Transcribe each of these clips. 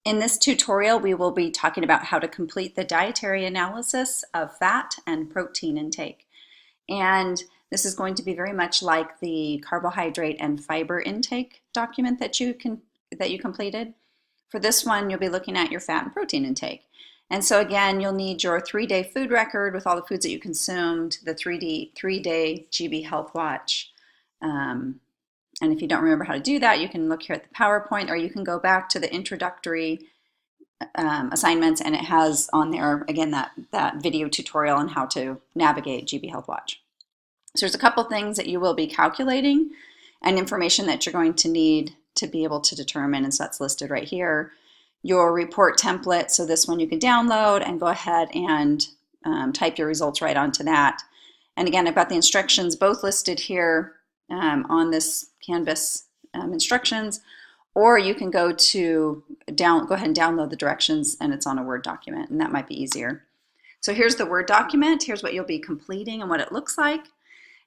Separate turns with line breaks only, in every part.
In this tutorial, we will be talking about how to complete the dietary analysis of fat and protein intake. And this is going to be very much like the carbohydrate and fiber intake document that you completed. For this one, you'll be looking at your fat and protein intake. And so again, you'll need your 3-day food record with all the foods that you consumed, the 3-day GB Health Watch. And if you don't remember how to do that, you can look here at the PowerPoint, or you can go back to the introductory assignments, and it has on there, again, that video tutorial on how to navigate GB Health Watch. So there's a couple things that you will be calculating and information that you're going to need to be able to determine, and so that's listed right here. Your report template, so this one you can download and go ahead and type your results right onto that. And again, I've got the instructions both listed here on this Canvas instructions, or you can go ahead and download the directions, and it's on a Word document, and that might be easier. So here's the Word document. Here's what you'll be completing and what it looks like.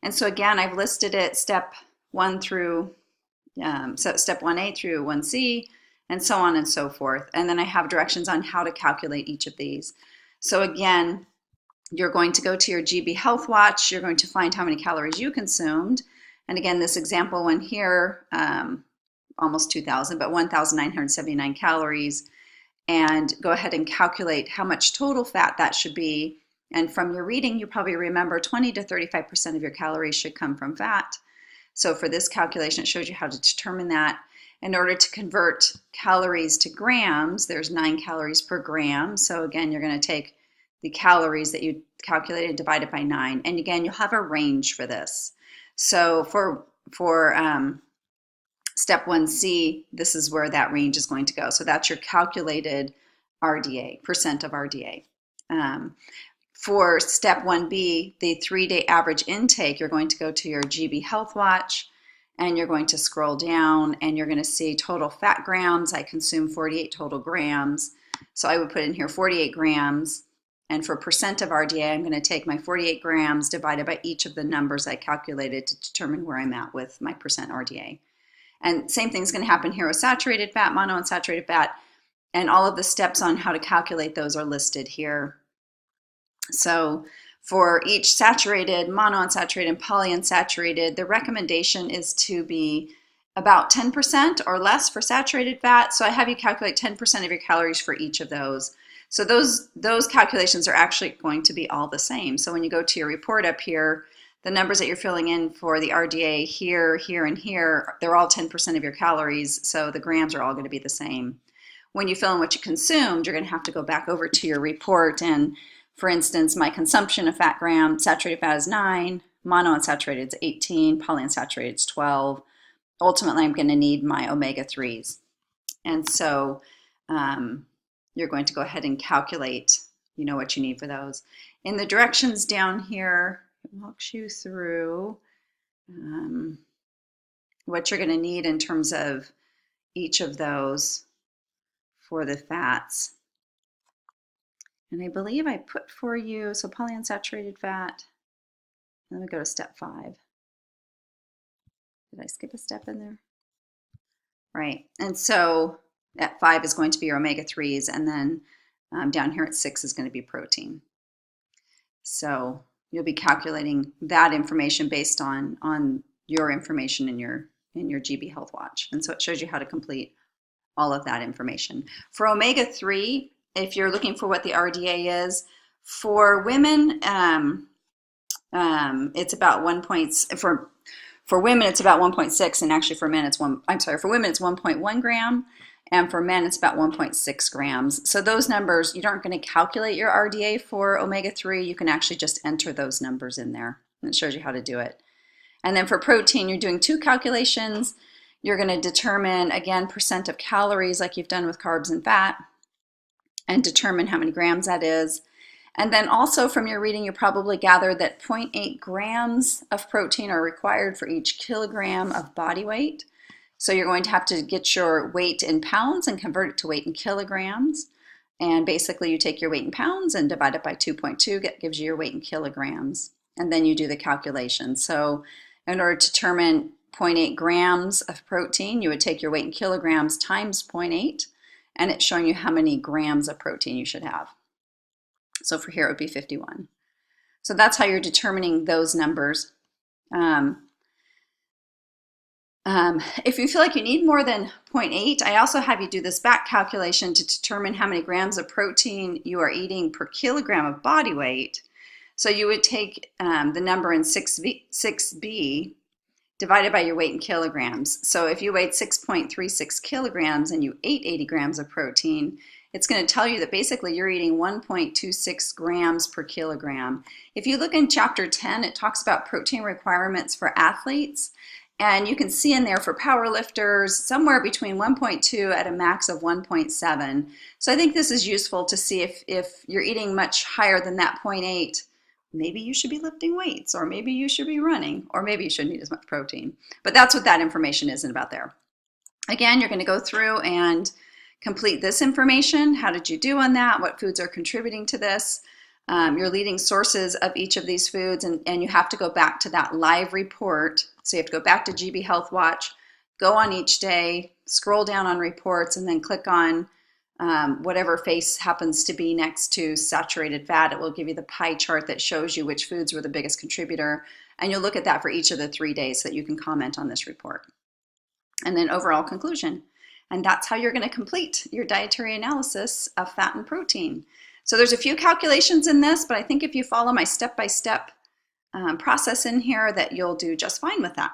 And so again, I've listed it step 1 through step 1A through 1C, and so on and so forth. And then I have directions on how to calculate each of these. So again, you're going to go to your GB Health Watch. You're going to find how many calories you consumed. And again, this example one here, almost 2,000, but 1,979 calories. And go ahead and calculate how much total fat that should be. And from your reading, you probably remember 20 to 35% of your calories should come from fat. So for this calculation, it shows you how to determine that. In order to convert calories to grams, there's 9 calories per gram. So again, you're going to take the calories that you calculated, divide it by 9. And again, you'll have a range for this. So for step 1C, this is where that range is going to go. So that's your calculated RDA, percent of RDA. For step 1B, the 3-day average intake, you're going to go to your GB Health Watch, and you're going to scroll down, and you're going to see total fat grams. I consume 48 total grams. So I would put in here 48 grams. And for percent of RDA, I'm going to take my 48 grams divided by each of the numbers I calculated to determine where I'm at with my percent RDA. And same thing's going to happen here with saturated fat, monounsaturated fat, and all of the steps on how to calculate those are listed here. So for each saturated, monounsaturated, and polyunsaturated, the recommendation is to be about 10% or less for saturated fat. So I have you calculate 10% of your calories for each of those. So those calculations are actually going to be all the same. So when you go to your report up here, the numbers that you're filling in for the RDA here, here, and here, they're all 10% of your calories, so the grams are all going to be the same. When you fill in what you consumed, you're going to have to go back over to your report, and for instance, my consumption of fat gram, saturated fat is 9, monounsaturated is 18, polyunsaturated is 12. Ultimately, I'm going to need my omega-3s. And so you're going to go ahead and calculate, what you need for those. In the directions down here, it walks you through what you're going to need in terms of each of those for the fats. And I believe I put for you, so polyunsaturated fat. Let me go to step 5. Did I skip a step in there? Right, and so at 5 is going to be your omega-3s, and then down here at 6 is going to be protein. So you'll be calculating that information based on your information in your GB Health Watch. And so it shows you how to complete all of that information. For omega-3, if you're looking for what the RDA is, for women, it's about for women it's about 1.6, and actually for men it's for women it's 1.1 gram, and for men it's about 1.6 grams. So those numbers, you aren't going to calculate your RDA for omega-3, you can actually just enter those numbers in there, and it shows you how to do it. And then for protein, you're doing 2 calculations. You're going to determine, again, percent of calories like you've done with carbs and fat, and determine how many grams that is. And then also from your reading, you probably gathered that 0.8 grams of protein are required for each kilogram of body weight. So you're going to have to get your weight in pounds and convert it to weight in kilograms. And basically you take your weight in pounds and divide it by 2.2, that gives you your weight in kilograms. And then you do the calculation. So in order to determine 0.8 grams of protein, you would take your weight in kilograms times 0.8, and it's showing you how many grams of protein you should have. So for here it would be 51. So that's how you're determining those numbers. If you feel like you need more than 0.8, I also have you do this back calculation to determine how many grams of protein you are eating per kilogram of body weight. So you would take the number in 6B divided by your weight in kilograms. So if you weighed 6.36 kilograms and you ate 80 grams of protein, it's going to tell you that basically you're eating 1.26 grams per kilogram. If you look in chapter 10, it talks about protein requirements for athletes. And you can see in there for power lifters, somewhere between 1.2 at a max of 1.7. So I think this is useful to see if you're eating much higher than that 0.8, maybe you should be lifting weights, or maybe you should be running, or maybe you shouldn't eat as much protein. But that's what that information is about there. Again, you're going to go through and complete this information. How did you do on that? What foods are contributing to this? Your leading sources of each of these foods, and you have to go back to that live report. So you have to go back to GB Health Watch, go on each day, scroll down on reports, and then click on whatever face happens to be next to saturated fat. It will give you the pie chart that shows you which foods were the biggest contributor, and you'll look at that for each of the 3 days so that you can comment on this report. And then overall conclusion. And that's how you're going to complete your dietary analysis of fat and protein. So there's a few calculations in this, but I think if you follow my step-by-step process in here, that you'll do just fine with that.